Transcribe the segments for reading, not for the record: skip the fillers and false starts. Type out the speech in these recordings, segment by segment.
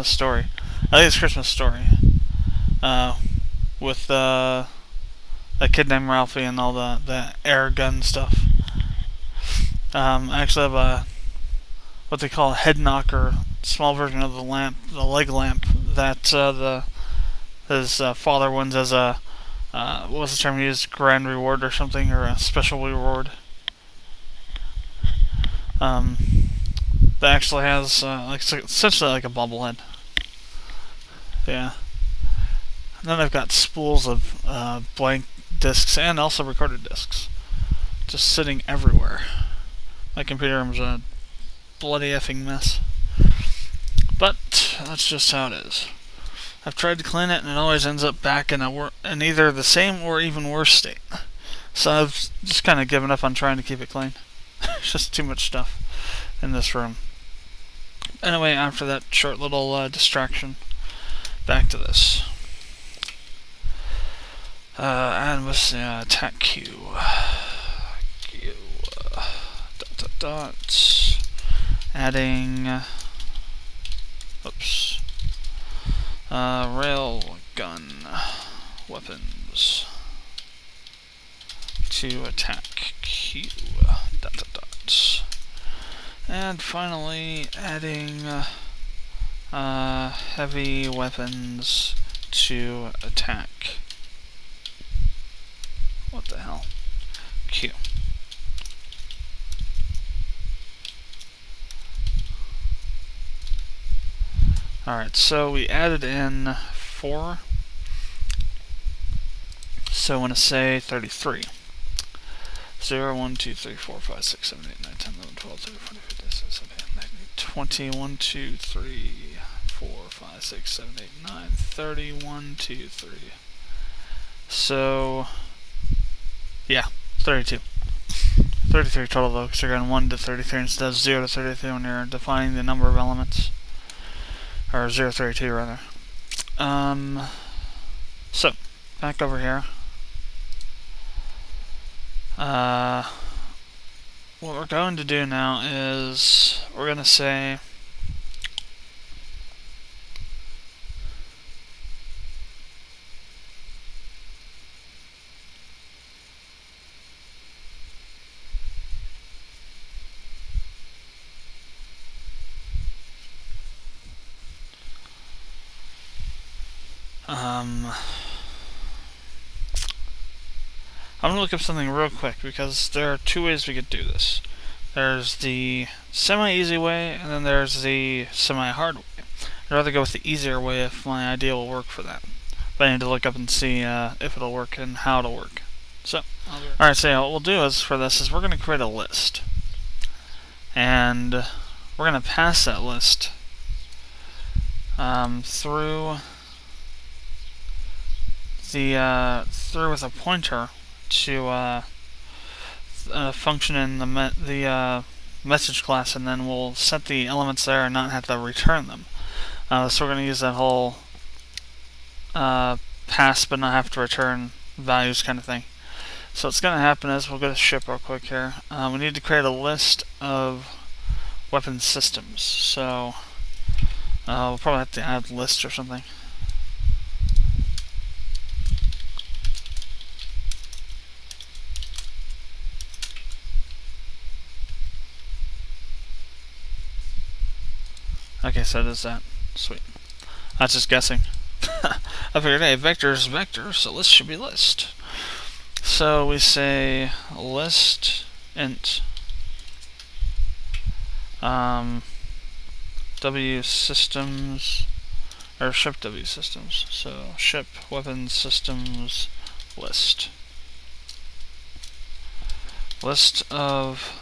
Christmas Story. I think it's Christmas Story. With a kid named Ralphie and all the air gun stuff. I actually have what they call a head knocker, small version of the lamp, the leg lamp that his father wins as a what was the term used? Grand reward or something, or a special reward. That actually has essentially like a bobblehead. Yeah. And then I've got spools of blank discs and also recorded discs just sitting everywhere. My computer room's a bloody effing mess. But that's just how it is. I've tried to clean it and it always ends up back in either the same or even worse state. So I've just kind of given up on trying to keep it clean. It's just too much stuff in this room. Anyway, after that short little distraction, back to this. And with the attack Q. Dots. Adding. Oops. Rail gun weapons to attack Q. Dots. And finally, adding heavy weapons to attack. What the hell? Q. Alright, so we added in 4. So I want to say 33. 0, 1, 2, 3, 4, 5, 6, 7, 8, 9, 10, 11, 12, 13, 14, 15, 16, 17, 18, 19, 20, 1, 2, 3, 4, 5, 6, 7, 8, 9, 30, 1, 2, 3. So, yeah, 32. 33 total though, because you're going 1 to 33 instead of 0 to 33 when you're defining the number of elements. Or 0 to 32 rather. So, back over here. What we're going to do now is we're going to say I'm going to look up something real quick because there are 2 ways we could do this. There's the semi-easy way and then there's the semi-hard way. I'd rather go with the easier way if my idea will work for that. But I need to look up and see if it'll work and how it'll work. So, alright, so what we'll do is for this is we're going to create a list. And we're going to pass that list through with a pointer to a function in the message class, and then we'll set the elements there and not have to return them. So we're going to use that whole pass but not have to return values kind of thing. So what's going to happen is we'll go to ship real quick here. We need to create a list of weapon systems. So we'll probably have to add list or something. Okay, so it is that. Sweet. That's just guessing. I figured, hey, vector is vector, so list should be list. So we say list int W systems, or ship W systems. So ship weapons systems list. List of,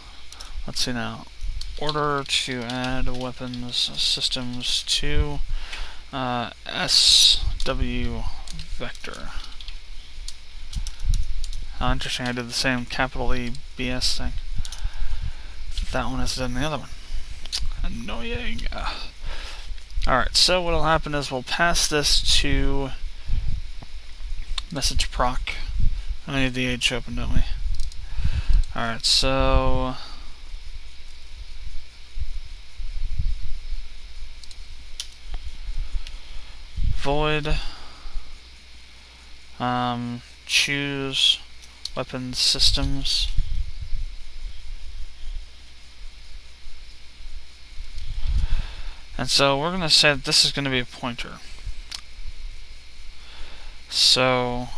let's see now, order to add weapons systems to SW vector. How interesting, I did the same capital E BS thing that one has done the other one. Annoying. Alright, so what'll happen is we'll pass this to message proc. I need the age open, don't we? Alright, so void, choose weapons systems. And so we're going to say that this is going to be a pointer. So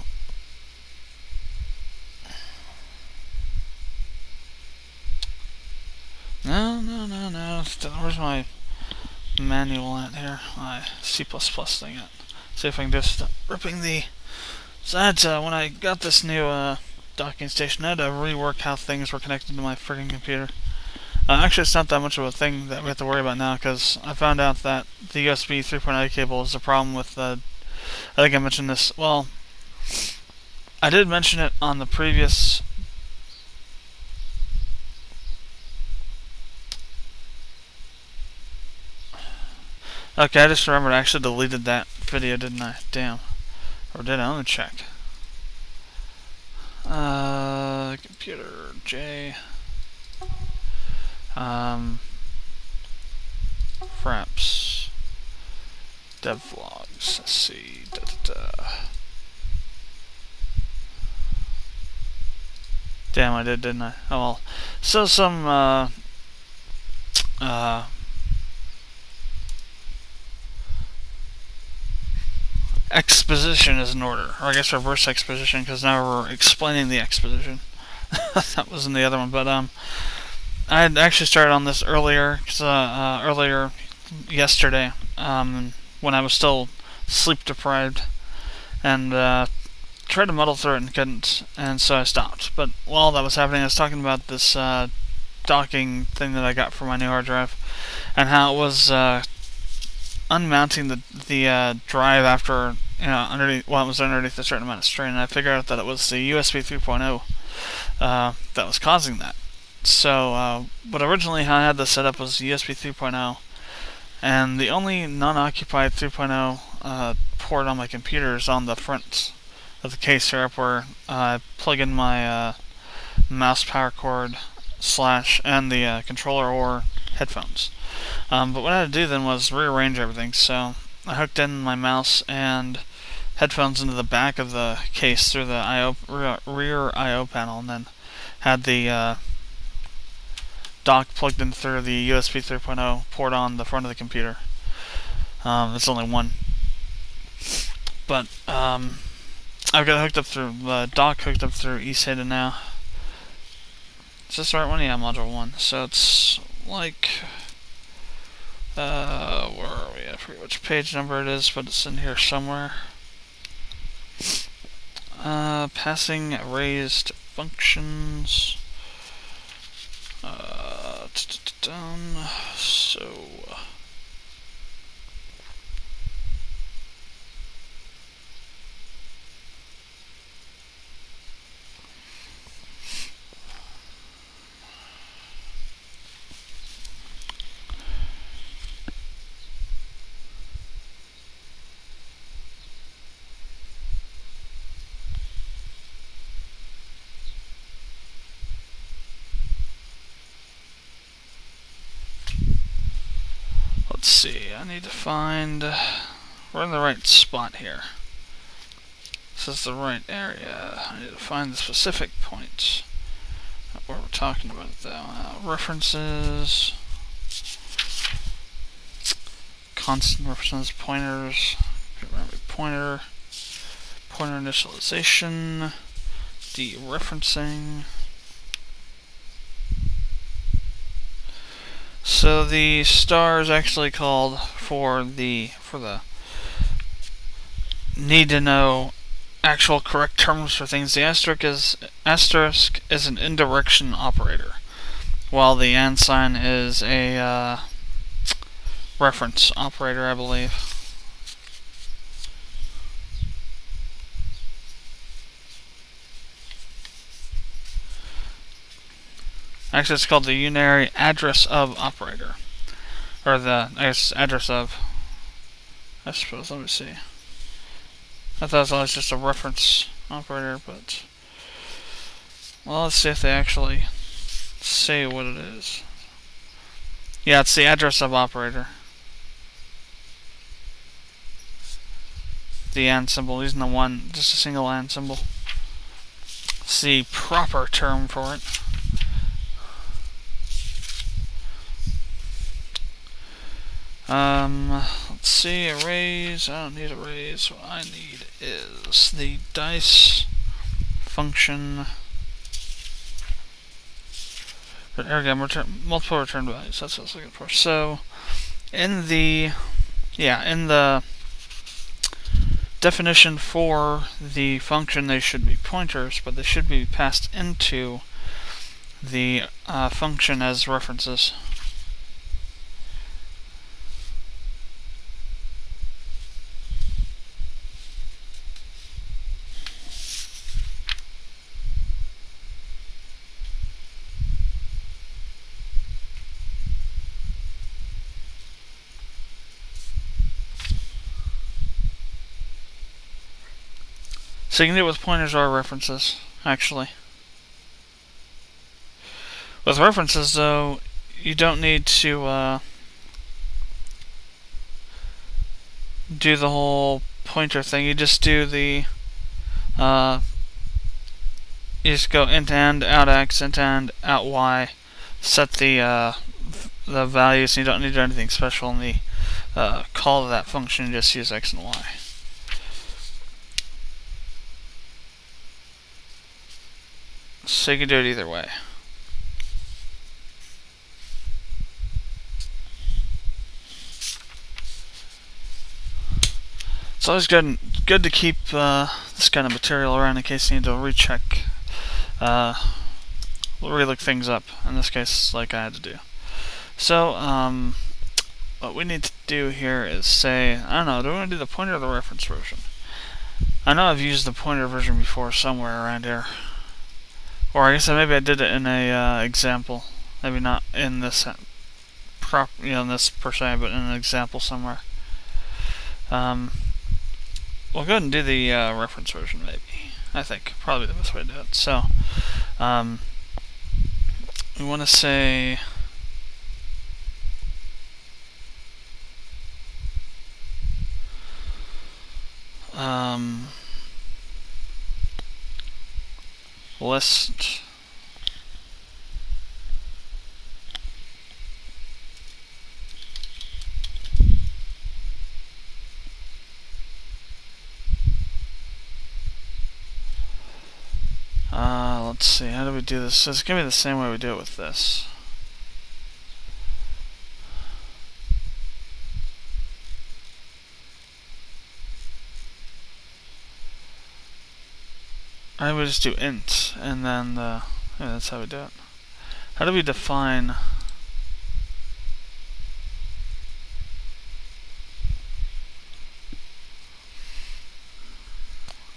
no. Where's my manual at here? My C++ thing at. See if I can just ripping the. So I had to, when I got this new docking station, I had to rework how things were connected to my friggin' computer. Actually, it's not that much of a thing that we have to worry about now, because I found out that the USB 3.0 cable is a problem with I think I mentioned this. Well, I did mention it on the previous. Okay, I just remembered I actually deleted that video, didn't I? Damn. Or did I? Let me check. Computer J. Fraps. Devlogs. Let's see. Damn, I did, didn't I? Oh well. So some exposition is in order, or I guess reverse exposition, because now we're explaining the exposition. That was in the other one, but I had actually started on this earlier yesterday, when I was still sleep deprived, and tried to muddle through it and couldn't, and so I stopped. But while that was happening, I was talking about this docking thing that I got for my new hard drive, and how it was unmounting the drive after, underneath, well, it was underneath a certain amount of strain, and I figured out that it was the USB 3.0 that was causing that. So what originally I had this set up was USB 3.0, and the only non-occupied 3.0 port on my computer is on the front of the case here, up where I plug in my mouse power cord and the controller or headphones. But what I had to do then was rearrange everything. So I hooked in my mouse and headphones into the back of the case through the rear I/O panel, and then had the dock plugged in through the USB 3.0 port on the front of the computer. There's only one, but I've got hooked up through the dock hooked up through eSATA now. Is this the right one? Yeah, module 1. So it's like, where are we? I forget which page number it is, but it's in here somewhere. Passing raised functions. Done. So. Let's see, I need to find, we're in the right spot here. This is the right area. I need to find the specific points that we're talking about though. References, constant references, pointers, pointer initialization, dereferencing. So the star is actually called for the need to know actual correct terms for things. The asterisk is an indirection operator, while the and sign is a reference operator, I believe. Actually, it's called the unary address of operator, or the, I guess, address of, I suppose. Let me see. I thought it was always just a reference operator, but, well, let's see if they actually say what it is. Yeah, it's the address of operator. the and symbol, using the one, just a single and symbol. It's the proper term for it. Let's see, arrays. I don't need arrays. What I need is the dice function. But here again, multiple return values. That's what I was looking for. So, in the definition for the function, they should be pointers, but they should be passed into the function as references. So you can do it with pointers or references, actually. With references, though, you don't need to do the whole pointer thing. You just do the you just go int and out x, int and out y, set the values. And you don't need to do anything special in the call to that function. You just use x and y. So you can do it either way. It's always good to keep this kind of material around in case you need to recheck, relook things up. In this case, like I had to do. So what we need to do here is say, I don't know, do we want to do the pointer or the reference version? I know I've used the pointer version before somewhere around here. Or I guess maybe I did it in a example. Maybe not in this in this per se, but in an example somewhere. We'll go ahead and do the reference version, maybe. I think probably the best way to do it. So we want to say list let's see, how do we do this? So it's gonna be the same way we do it with this. I would just do int, and then that's how we do it. How do we define?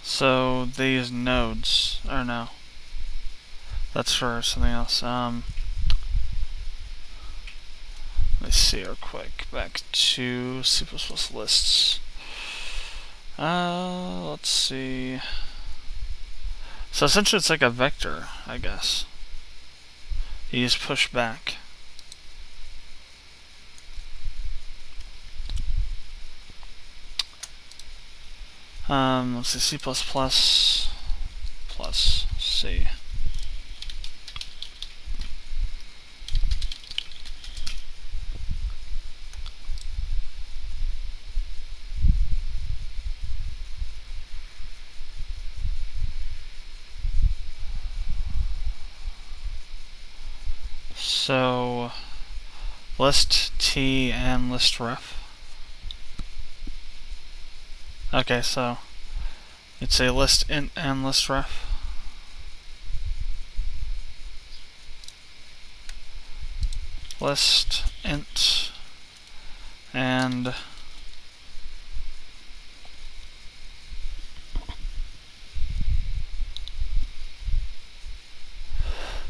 So they use nodes, or no? That's for something else. Let me see real quick. Back to C++ lists. Let's see. So essentially it's like a vector, I guess. You just push back. Let's see, C++ plus C. So list T and list ref. Okay, so it's a list int and list ref. List int and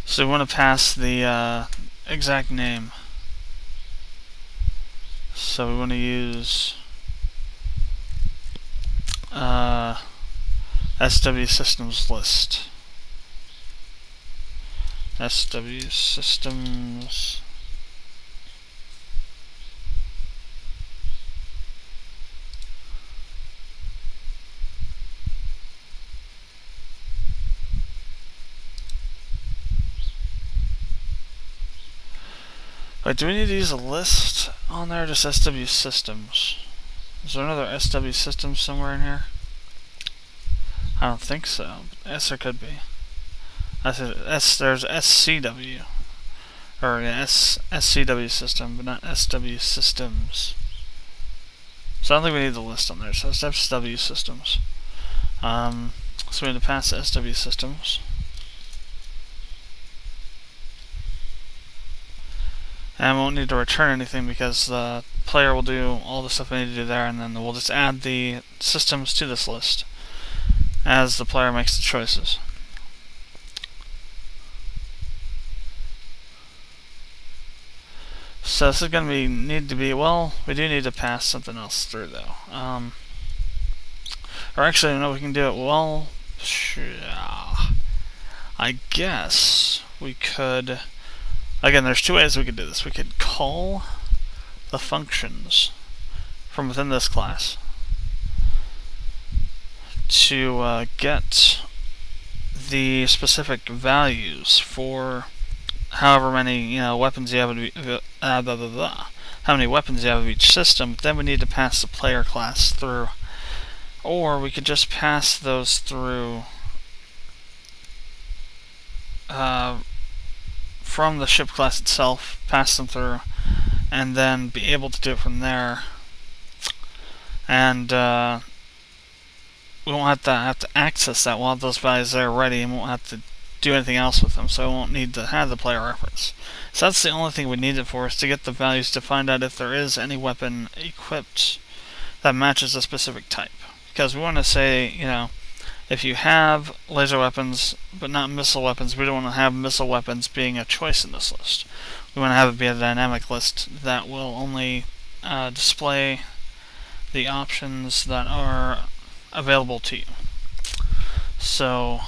so we want to pass the exact name. So we want to use SW systems list. SW systems Wait, do we need to use a list on there? Just SW systems. Is there another SW system somewhere in here? I don't think so. Yes, there could be. There's SCW. Or yeah, SCW system, but not SW systems. So I don't think we need the list on there. So it's SW systems. So we need to pass the SW systems. And we won't need to return anything because the player will do all the stuff we need to do there, and then we'll just add the systems to this list as the player makes the choices. So this is going to need to be, well, we do need to pass something else through though. Or actually, no, we can do it, well, I guess we could, again, there's two ways we could do this. We could call the functions from within this class to get the specific values for however many weapons you have of how many weapons you have of each system. Then we need to pass the player class through, or we could just pass those through from the ship class itself, pass them through, and then be able to do it from there. And we won't have to access that. We'll have those values there ready, and won't have to do anything else with them, so we won't need to have the player reference. So that's the only thing we need it for, is to get the values to find out if there is any weapon equipped that matches a specific type. Because we want to say, if you have laser weapons but not missile weapons, we don't want to have missile weapons being a choice in this list. We want to have it be a dynamic list that will only display the options that are available to you. So,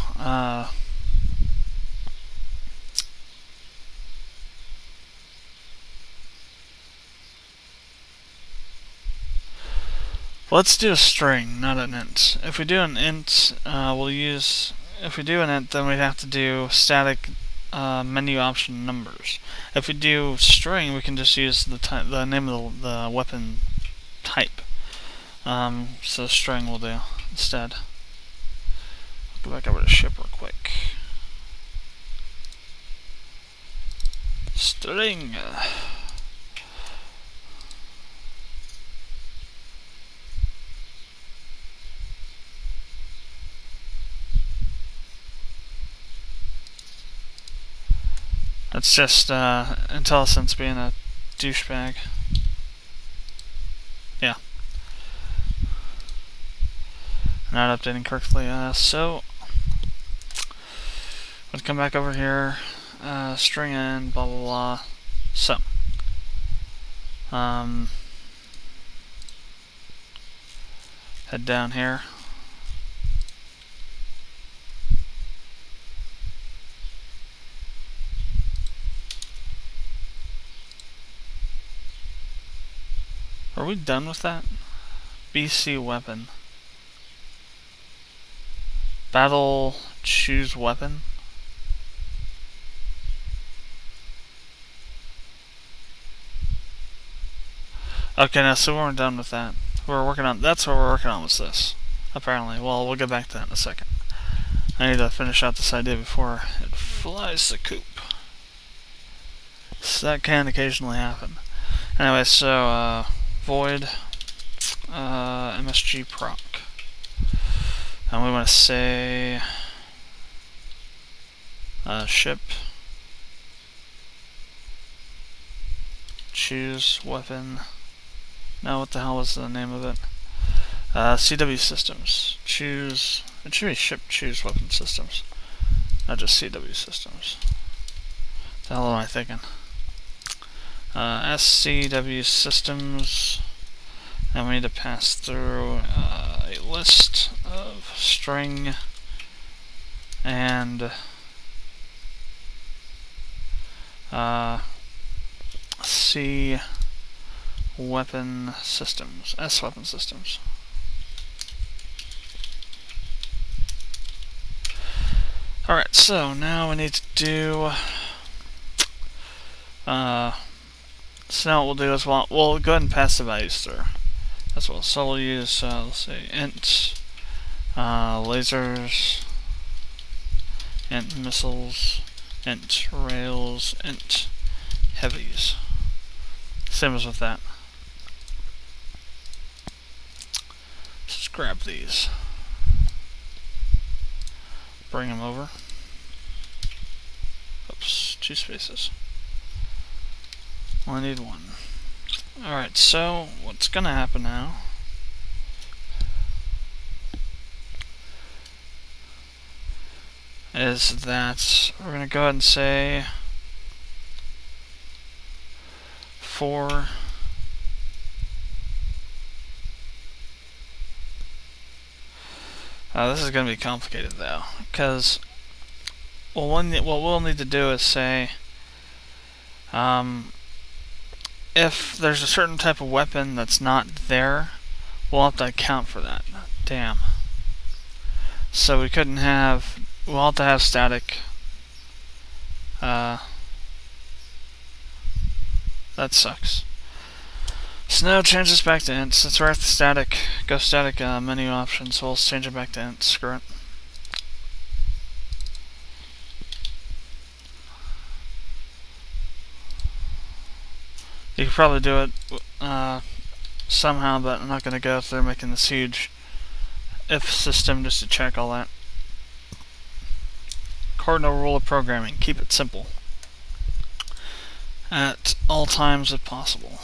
let's do a string, not an int. If we do an int, if we do an int, then we'd have to do static menu option numbers. If we do string, we can just use the name of the weapon type. So string will do instead. I'll go back over to ship real quick. String. That's just IntelliSense being a douchebag. Yeah. Not updating correctly. So let's come back over here. String in, blah blah blah. So head down here. Are we done with that? BC weapon. Battle choose weapon. Okay, now so we're done with that. That's what we're working on with this. Apparently. Well, we'll get back to that in a second. I need to finish out this idea before it flies the coop. So that can occasionally happen. Anyway, so void MSG proc. And we want to say ship choose weapon. Now what the hell was the name of it? CW systems. Choose. It should be ship choose weapon systems, not just CW systems. What the hell am I thinking? SCW systems, and we need to pass through a list of string and C weapon systems, S weapon systems. Alright, so now we need to do So now what we'll do is we'll go ahead and pass the values through as well. So we'll use, let's see, int lasers, int missiles, int rails, int heavies. Same as with that. Just grab these, bring them over. Oops, 2 spaces. Only need 1. Alright, so what's gonna happen now is that we're gonna go ahead and say for this is gonna be complicated though, because what we'll need to do is say if there's a certain type of weapon that's not there, we'll have to account for that. Damn. So we couldn't have, we'll have to have static. That sucks. So now change this back to int. Since we're at the static, go static menu options, so we'll change it back to int. Screw it. You could probably do it somehow, but I'm not going to go through making this huge if system just to check all that. Cardinal rule of programming, keep it simple at all times if possible.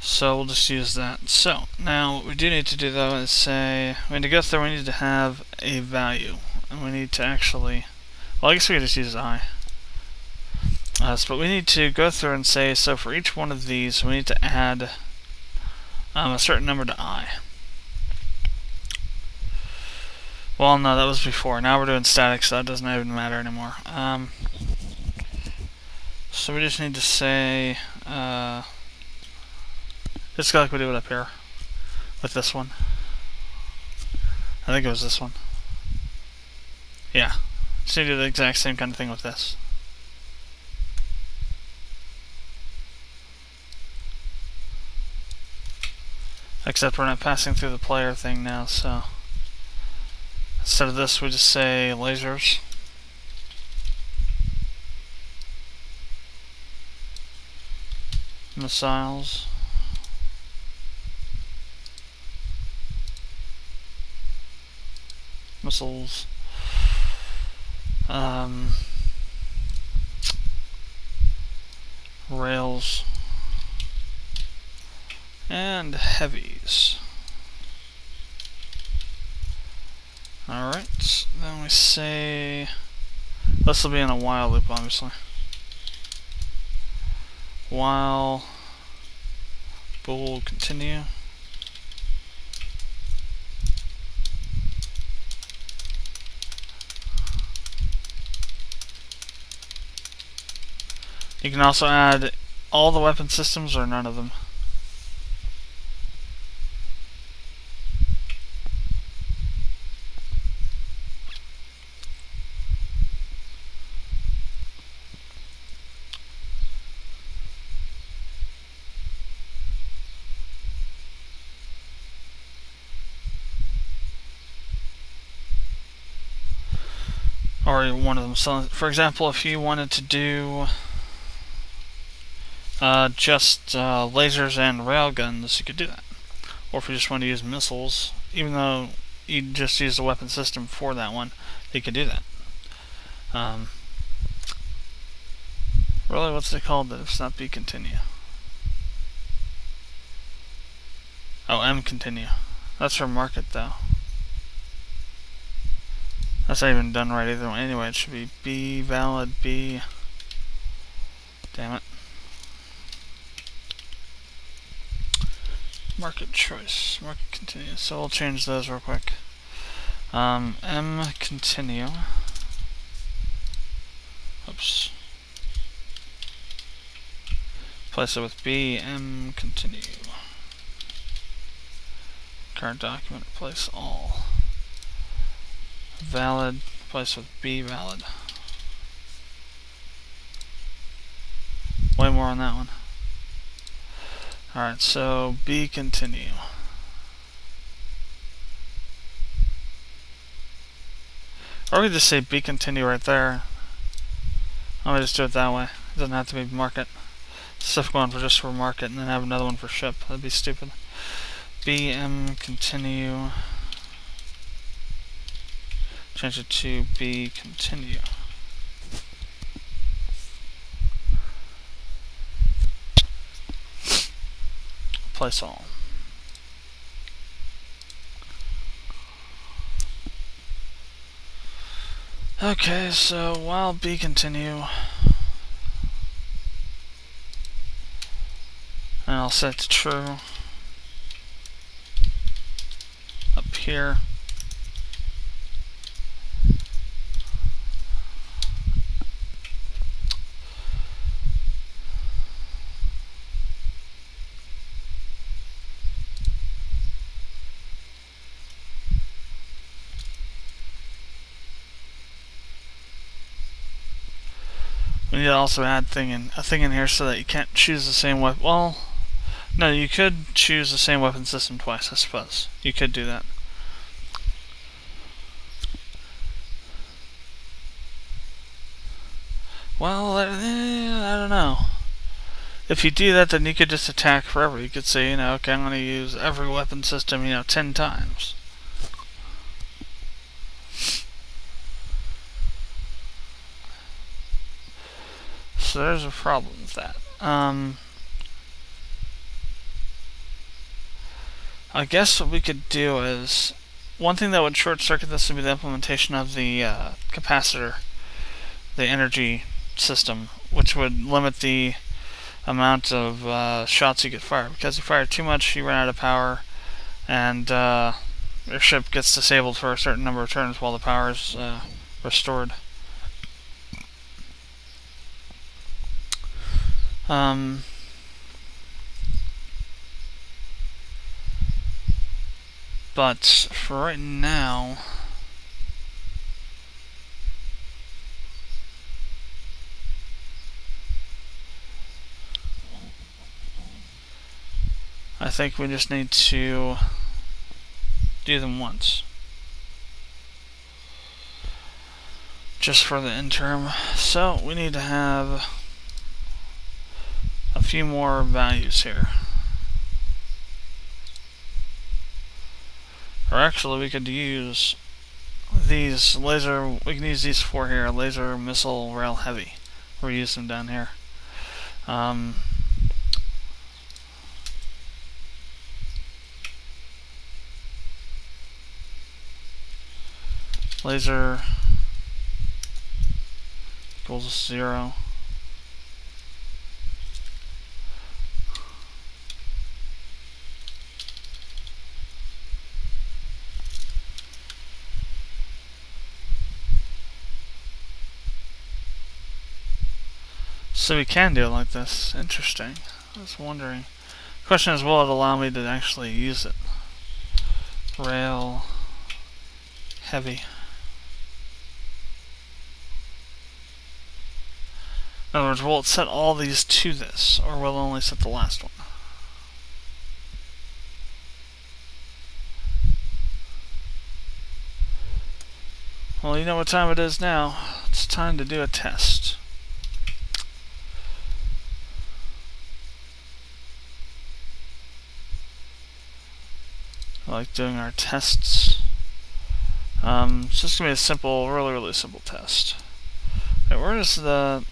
So we'll just use that. So now what we do need to do though is say, we need to go through, we need to have a value, and we need to actually, well I guess we could just use I. But we need to go through and say, so for each one of these, we need to add a certain number to I. Well, no, that was before. Now we're doing static, so that doesn't even matter anymore. So we just need to say, just like we do it up here with this one. I think it was this one. Yeah, just need to do the exact same kind of thing with this. Except we're not passing through the player thing now, so instead of this we just say lasers. Missiles. Missiles. Rails. And heavies. Alright, then we say, this will be in a while loop obviously. While bool continue. You can also add all the weapon systems or none of them. Or one of them. So, for example, if you wanted to do just lasers and railguns, you could do that. Or if you just want to use missiles, even though you just use the weapon system for that one, you could do that. Really, what's it called? If it's not B continue. Oh, M continue. That's for market though. That's not even done right either. Anyway, it should be B valid B. Damn it. Market choice. Market continue. So we'll change those real quick. M continue. Oops. Place it with B. M continue. Current document. Place all. Valid, place with B valid. way more on that one. Alright, so B continue. Or we could just say B continue right there. I'm gonna just do it that way. It doesn't have to be market. Specific one for just for market and then have another one for ship. That'd be stupid. BM continue. Change it to B continue. Place all. Okay, so while B continue, and I'll set it to true up here. We need to also add a thing in here so that you can't choose the same weapon. Well, no, you could choose the same weapon system twice, I suppose. You could do that. Well, I don't know. If you do that, then you could just attack forever. You could say, okay, I'm going to use every weapon system, 10 times. So there's a problem with that. I guess what we could do is, one thing that would short circuit this would be the implementation of the capacitor, the energy system, which would limit the amount of shots you get fired. Because you fire too much, you run out of power, and your ship gets disabled for a certain number of turns while the power is restored. But for right now, I think we just need to do them once. Just for the interim. So we need to have a few more values here. Or actually, we could use these laser. We can use these four here: laser, missile, rail, heavy. We'll use them down here. Laser equals 0. So we can do it like this. Interesting. I was wondering. The question is, will it allow me to actually use it? Rail, heavy. In other words, will it set all these to this, or will it only set the last one? Well, you know what time it is now. It's time to do a test. I like doing our tests. It's just going to be a simple, really simple test. Okay, where is the...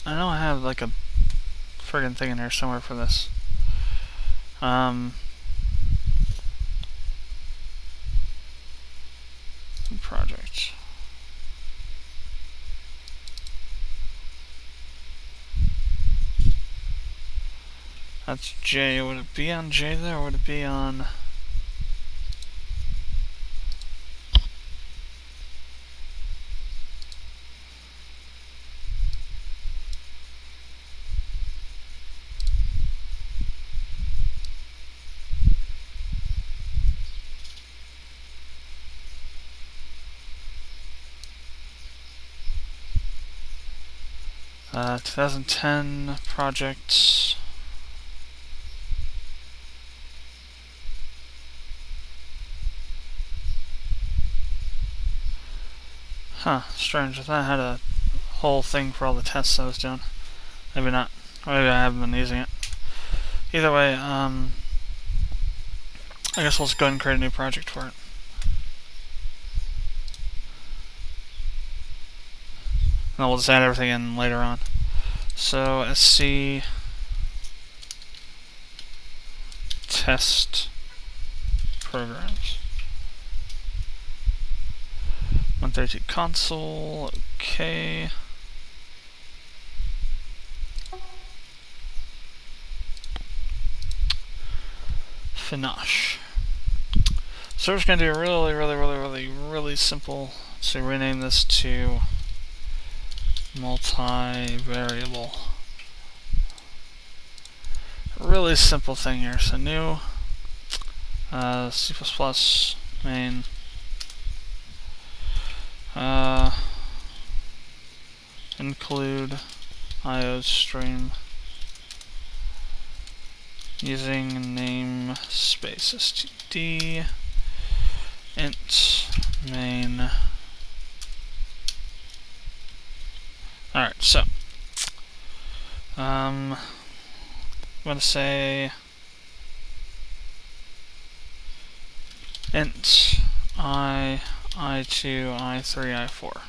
I know I have like a friggin' thing in here somewhere for this. Project. That's J. Would it be on J there, or would it be on... 2010 projects. Huh, strange. I thought I had a whole thing for all the tests I was doing. Maybe not. Maybe I haven't been using it. Either way, I guess we'll just go ahead and create a new project for it. And then we'll just add everything in later on. So SC test programs. 132 console, okay. Finish. So we're just gonna do a really simple. So rename this to multi-variable. Really simple thing here. So new C++ main include IO stream using namespace std int main. Alright, so I'm gonna say int I2, I3, I4.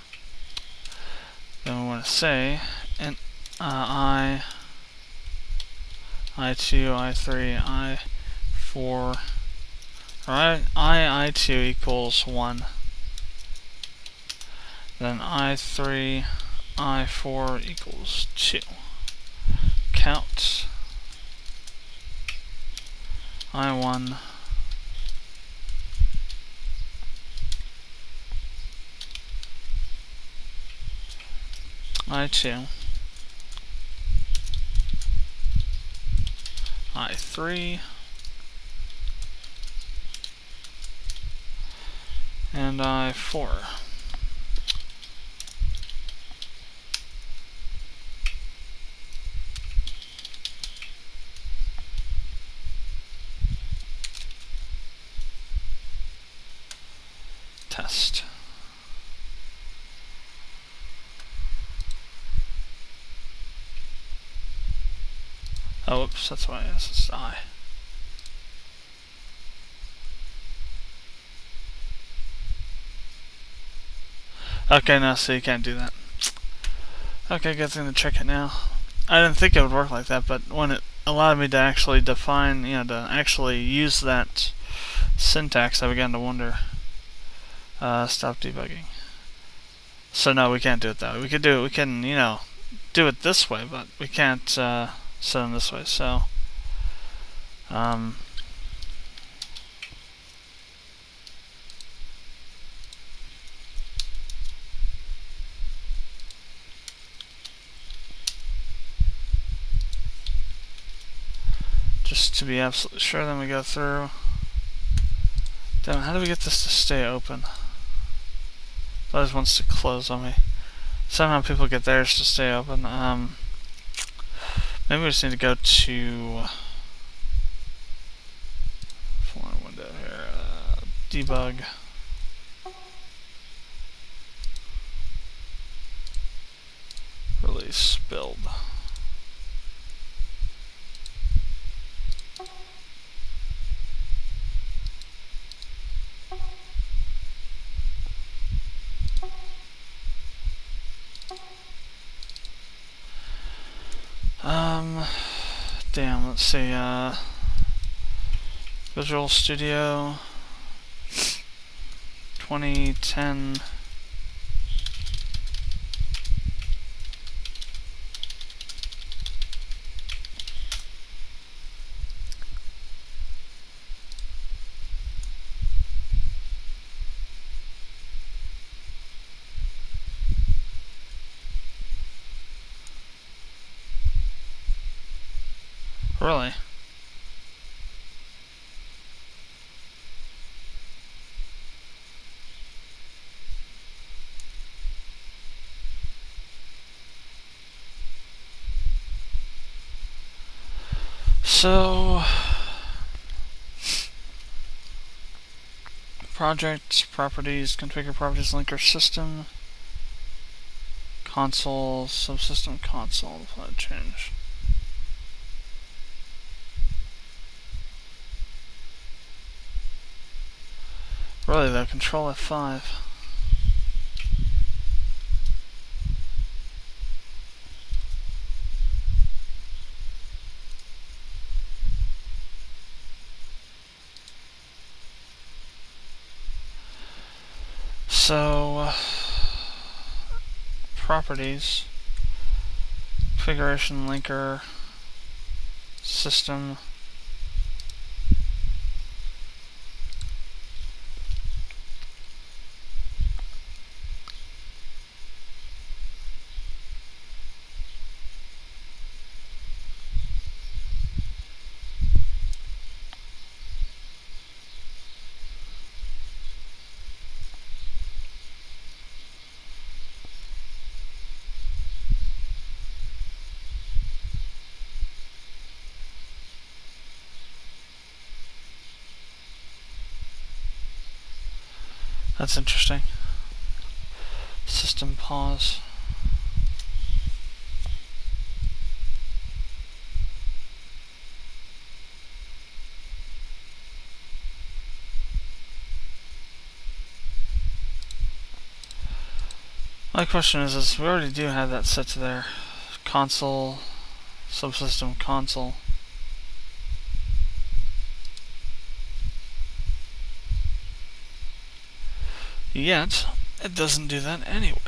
Then we want to say int I2, I3, I4. Alright, I2 equals 1. Then I3, I4 equals 2. Count I1, I2, I3, and I4. Test. Oh, oops, that's why it's I. Okay, no, so you can't do that. Okay, good thing to check it now. I didn't think it would work like that, but when it allowed me to actually define, to actually use that syntax, I began to wonder. Stop debugging. So no, we can't do it that way. We can do it this way, but we can't set them this way. So, just to be absolutely sure, then we go through. Damn, how do we get this to stay open? It always wants to close on me. Somehow people get theirs to stay open. Maybe we just need to go to window here. Debug. Release build. Damn, let's see, Visual Studio 2010. Really? So, project, properties, configure properties, linker system, console, subsystem console, apply change. Really though, control F5. So, properties, configuration linker, system, that's interesting. System pause. My question is we already do have that set to there. Console, subsystem console. Yet, it doesn't do that anyway.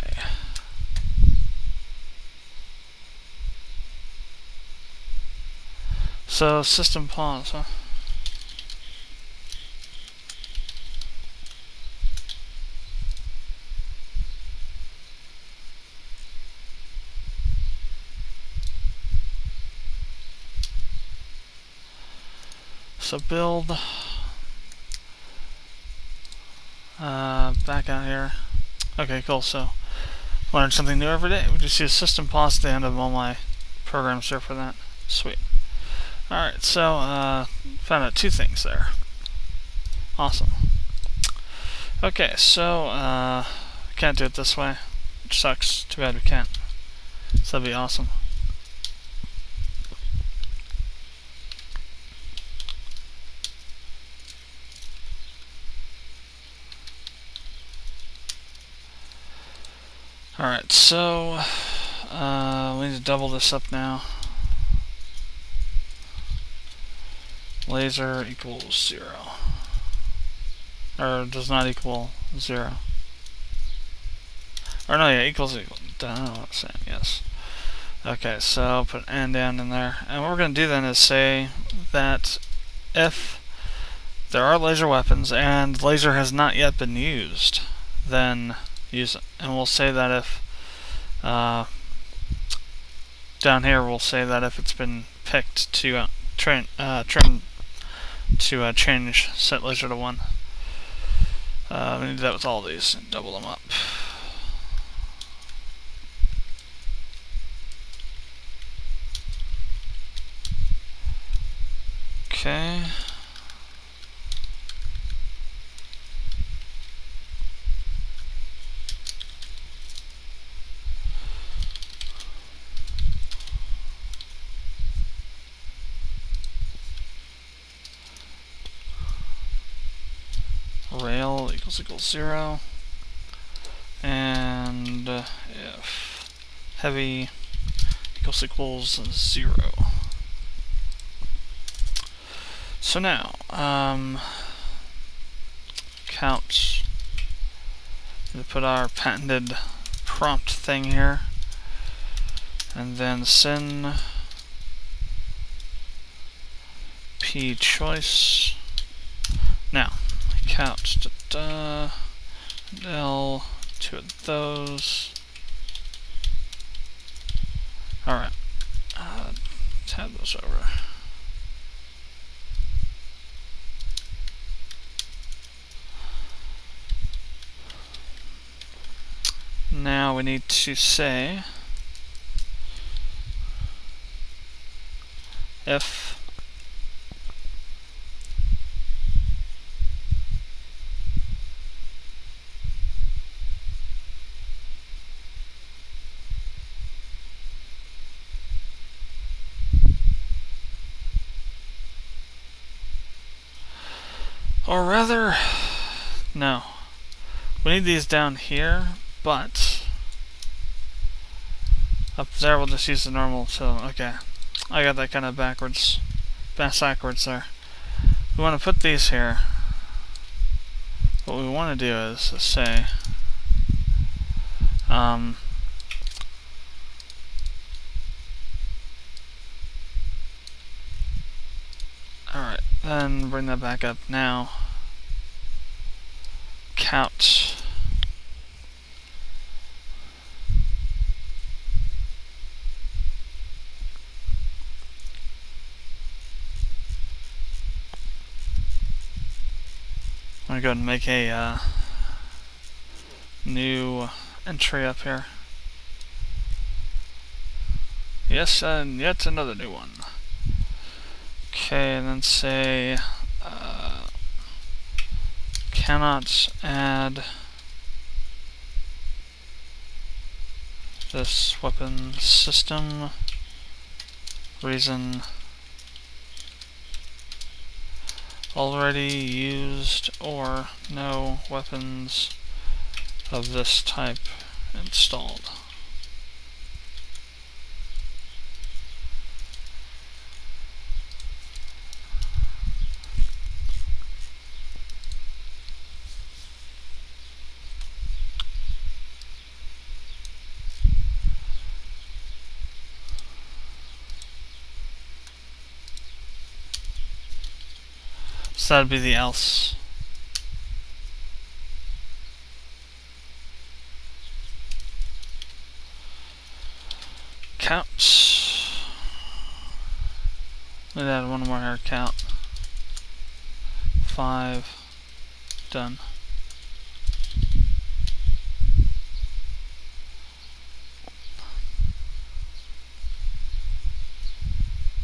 So, system pause, huh? So build, back out here. Okay, cool, so learn something new every day. We just use system pause at the end of all my programs here for that. Sweet. Alright, so, found out two things there. Awesome. Okay, so, can't do it this way, which sucks. Too bad we can't. So that'd be awesome. Alright, so we need to double this up now. Laser equals 0. Or does not equal 0. Or no, yeah, equals. I don't know what I'm saying, yes. Okay, so put and in there. And what we're going to do then is say that if there are laser weapons and laser has not yet been used, then use it. And we'll say that if down here we'll say that if it's been picked to trim to change set laser to 1. We need to do that with all these and double them up. Okay. Rail equals 0, and if heavy equals 0. So now, count. We put our patented prompt thing here, and then sin p choice. Now, count L, 2 of those. Alright, tab those over. Now we need to say if Or rather, no. We need these down here, but up there we'll just use the normal. So, okay. I got that kind of backwards there. We want to put these here. What we want to do is say, alright, then bring that back up now. Count. I'm gonna go ahead and make a new entry up here. Yes, and yet another new one. Okay, and then say cannot add this weapon system. Reason already used or no weapons of this type installed. So that'd be the else. Count. Let's add one more here. Count. 5. Done.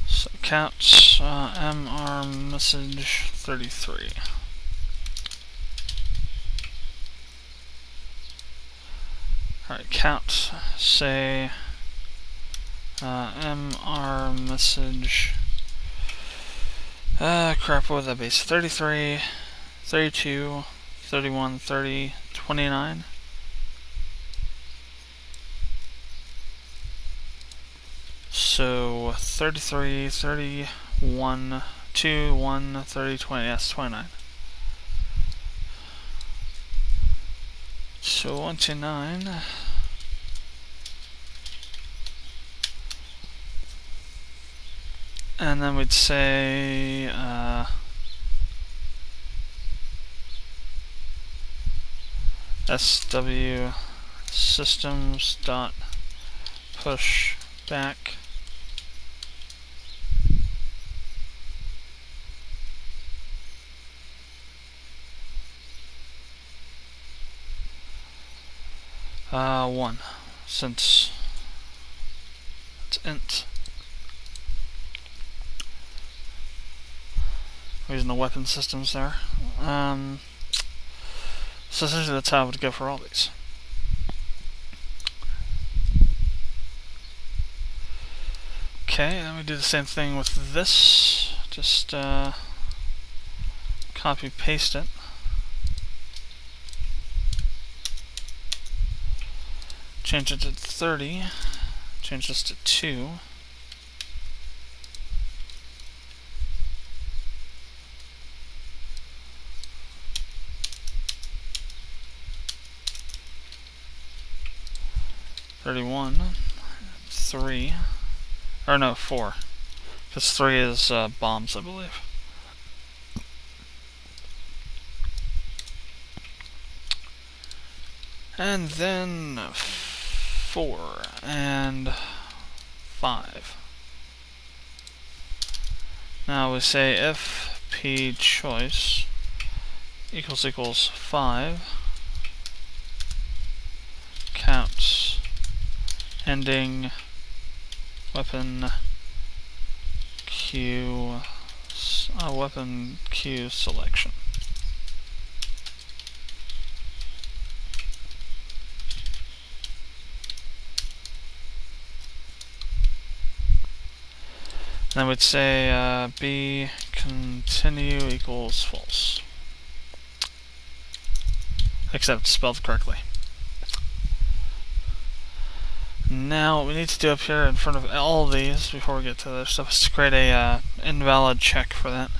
So count mr message 33. Alright, count, say mr message, crap, what would that be? 33, 32, 31, 30, 29. So 33, 31, 2, 1, 30, 20, yes, 29. So 1 to 9. And then we'd say SW systems dot push back one, since it's int. We're using the weapon systems there. So essentially that's how I would go for all these. Okay, then we do the same thing with this. Just copy paste it. Change it to 30. Change this to 2. (31), 3, or no, 4, because 3 is bombs, I believe. And then 4 and 5. Now we say if p choice equals 5, counts ending weapon Q selection. Then we'd say b continue equals false. except spelled correctly. Now what we need to do up here in front of all of these before we get to the other stuff is to create a invalid check for that.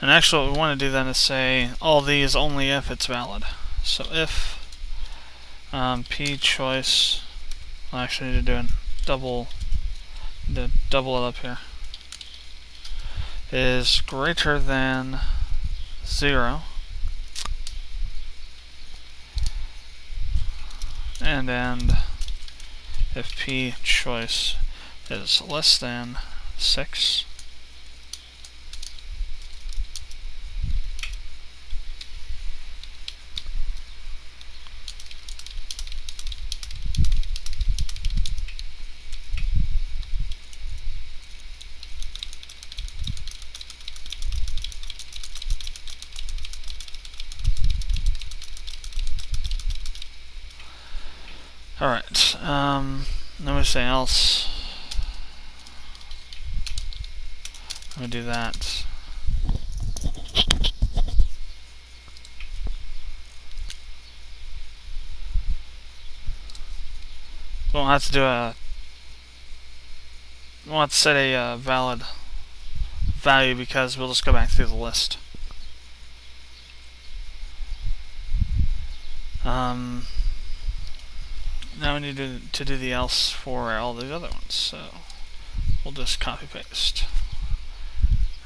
And actually what we want to do then is say all these only if it's valid. So if p choice, I actually need to do a double it up here, is greater than 0, and if p choice is less than 6, alright, let me say else. Let me do that. We won't have to do we won't have to set a valid value because we'll just go back through the list. Now we need to do the else for all the other ones, so we'll just copy paste.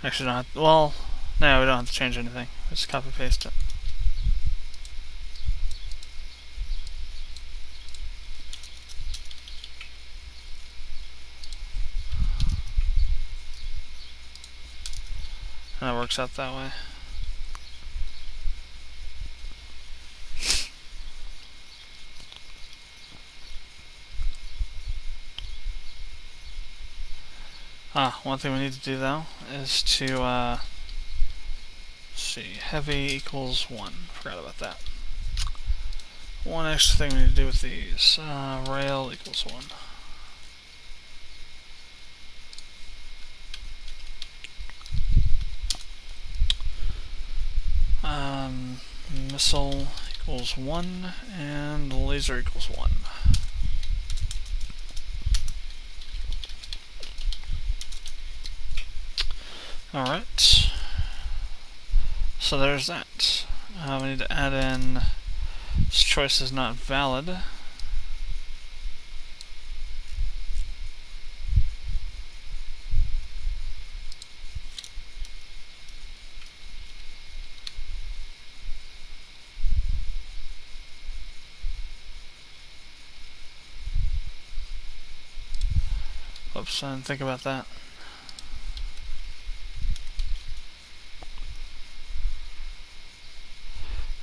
Actually, don't have to, well, no, we don't have to change anything. Just copy paste it. And it works out that way. One thing we need to do though is to let's see, heavy equals 1. Forgot about that. One extra thing we need to do with these. Rail equals 1. Missile equals 1, and laser equals 1. Alright, so there's that. We need to add in this choice is not valid. Oops, I didn't think about that.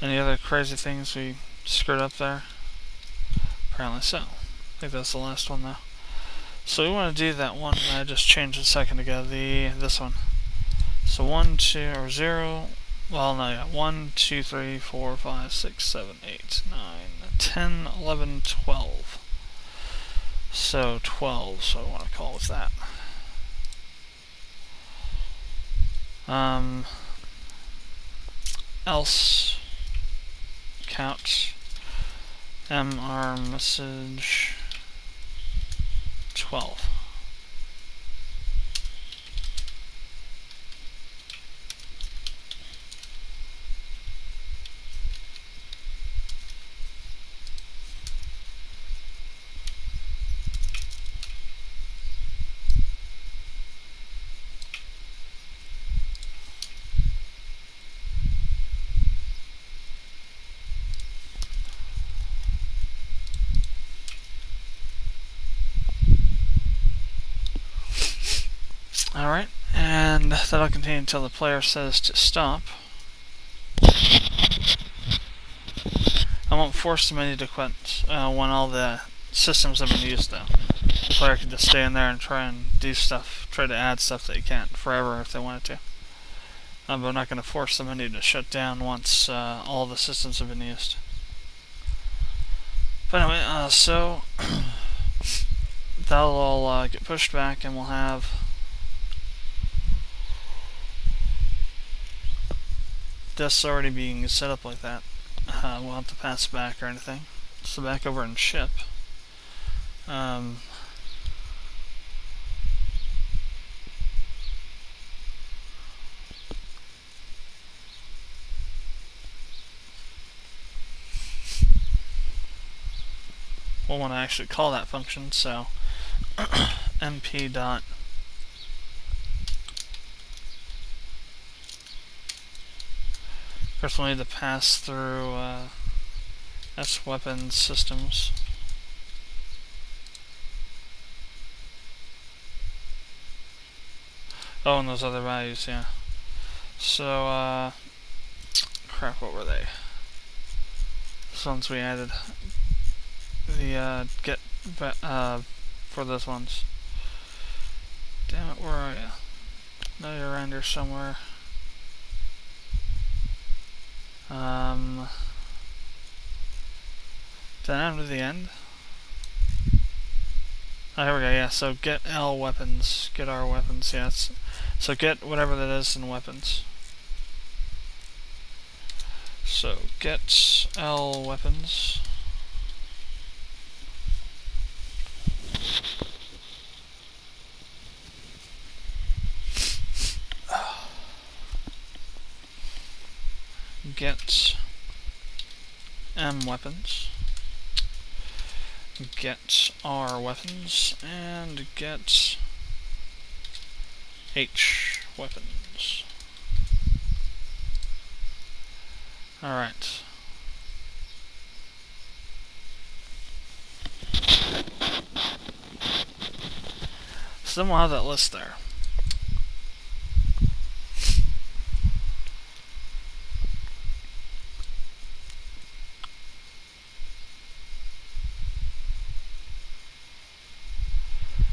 Any other crazy things we screwed up there? Apparently so. I think that's the last one though. So we want to do that one that I just changed a second ago, this one. So 1, 2, or 0, well no, yeah, 1, 2, 3, 4, 5, 6, 7, 8, 9, 10, 11, 12. So 12, so I want to call with that. Else count mr message 12. Alright, and that'll continue until the player says to stop. I won't force the menu to quit when all the systems have been used though. The player can just stay in there and try and do stuff, try to add stuff that you can't forever if they wanted to. But we're not going to force the menu to shut down once all the systems have been used. But anyway, so that'll all get pushed back and we'll have disks already being set up like that, we'll have to pass back or anything. So back over in ship. We'll want to actually call that function, so mp dot first we'll need to pass through S weapons systems. Oh, and those other values, yeah. So crap, what were they? So once we added the get for those ones. Damn it, where are you? No, you're around here somewhere. Did I do the end? Oh, here we go, yeah, so get L weapons, get R weapons, yeah. So get whatever that is in weapons. So get L weapons. Get M weapons. Get R weapons. And get H weapons. Alright. So then we'll have that list there.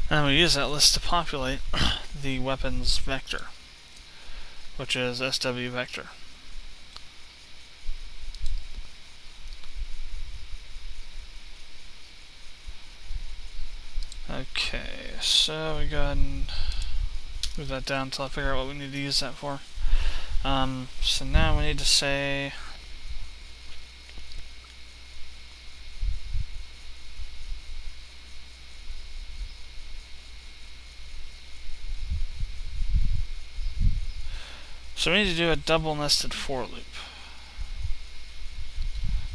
And we use that list to populate the weapons vector, which is SW vector. Okay, so we go ahead and move that down until I figure out what we need to use that for. So now we need to say so we need to do a double nested for loop.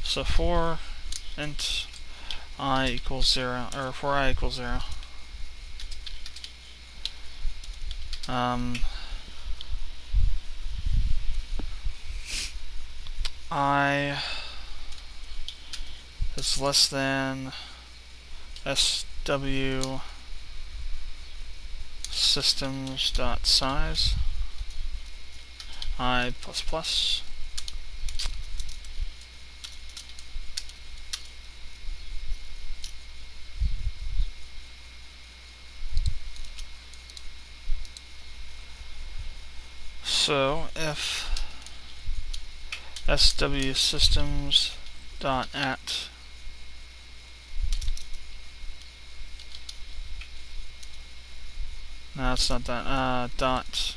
So for int I equals 0, or for I equals 0. I is less than SW systems.size I plus plus. So if SW systems dot at no, it's not that dot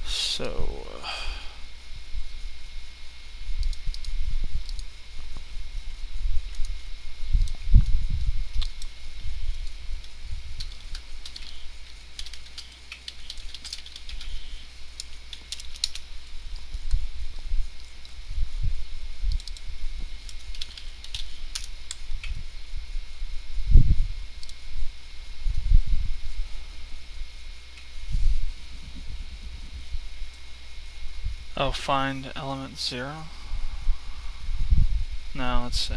so oh, find element 0. No, let's say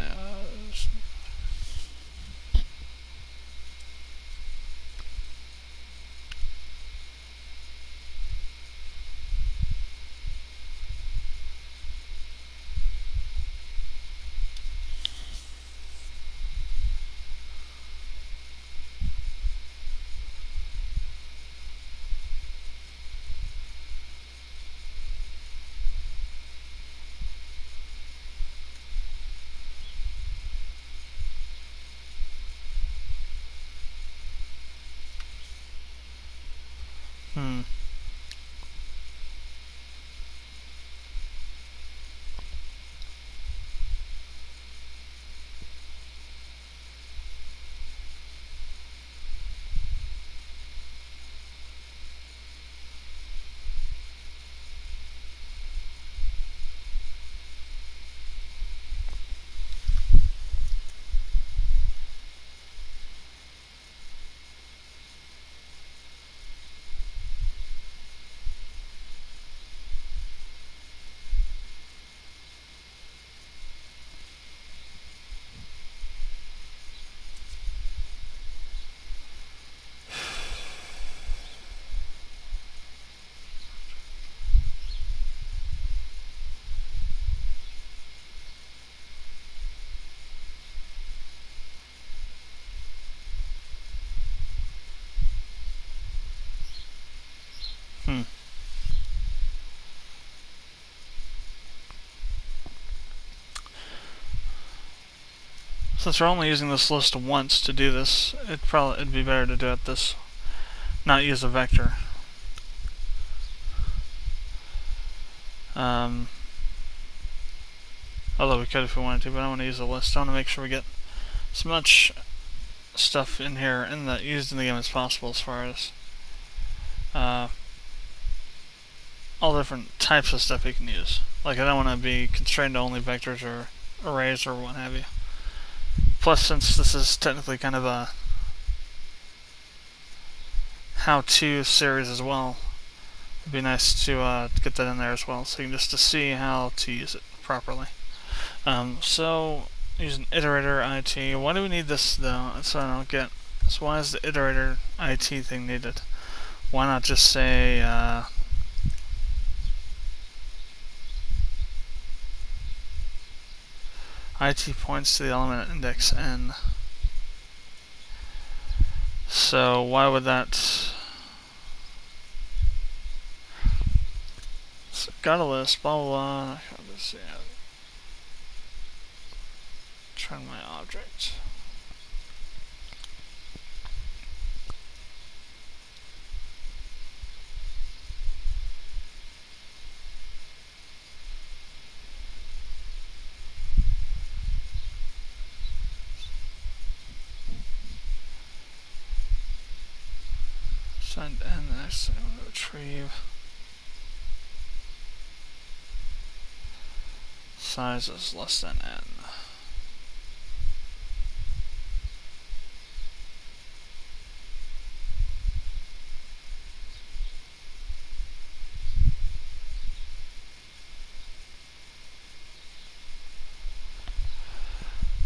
Hmm. Hmm. Since we're only using this list once to do this, it'd be better to do it this, not use a vector. Although we could if we wanted to, but I want to use a list. I want to make sure we get as much stuff in here used in the game as possible, as far as all different types of stuff you can use. Like, I don't want to be constrained to only vectors or arrays or what have you. Plus, since this is technically kind of a how-to series as well, it'd be nice to get that in there as well, so you can just to see how to use it properly. So, use an iterator IT. Why do we need this though? That's what I don't get. So why is the iterator IT thing needed? Why not just say IT points to the element at index n? So why would that? So got a list, blah blah blah. Let's see. Turn my object. Send n next. Retrieve. Size is less than n.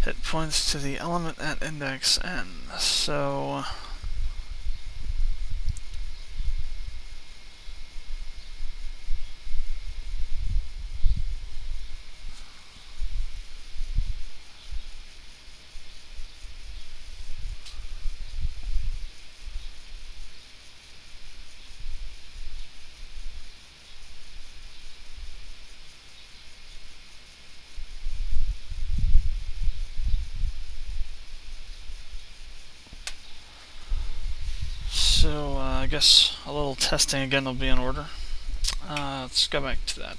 It points to the element at index n. So I guess a little testing again will be in order. Let's go back to that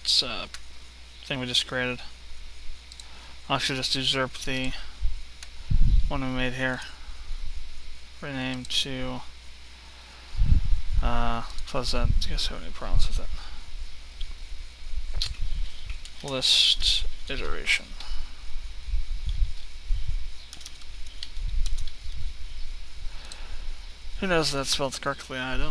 thing we just created. I'll actually just usurp the one we made here. Rename to close that. I guess I have any problems with it. List iteration. Who knows if that's spelled correctly? I don't.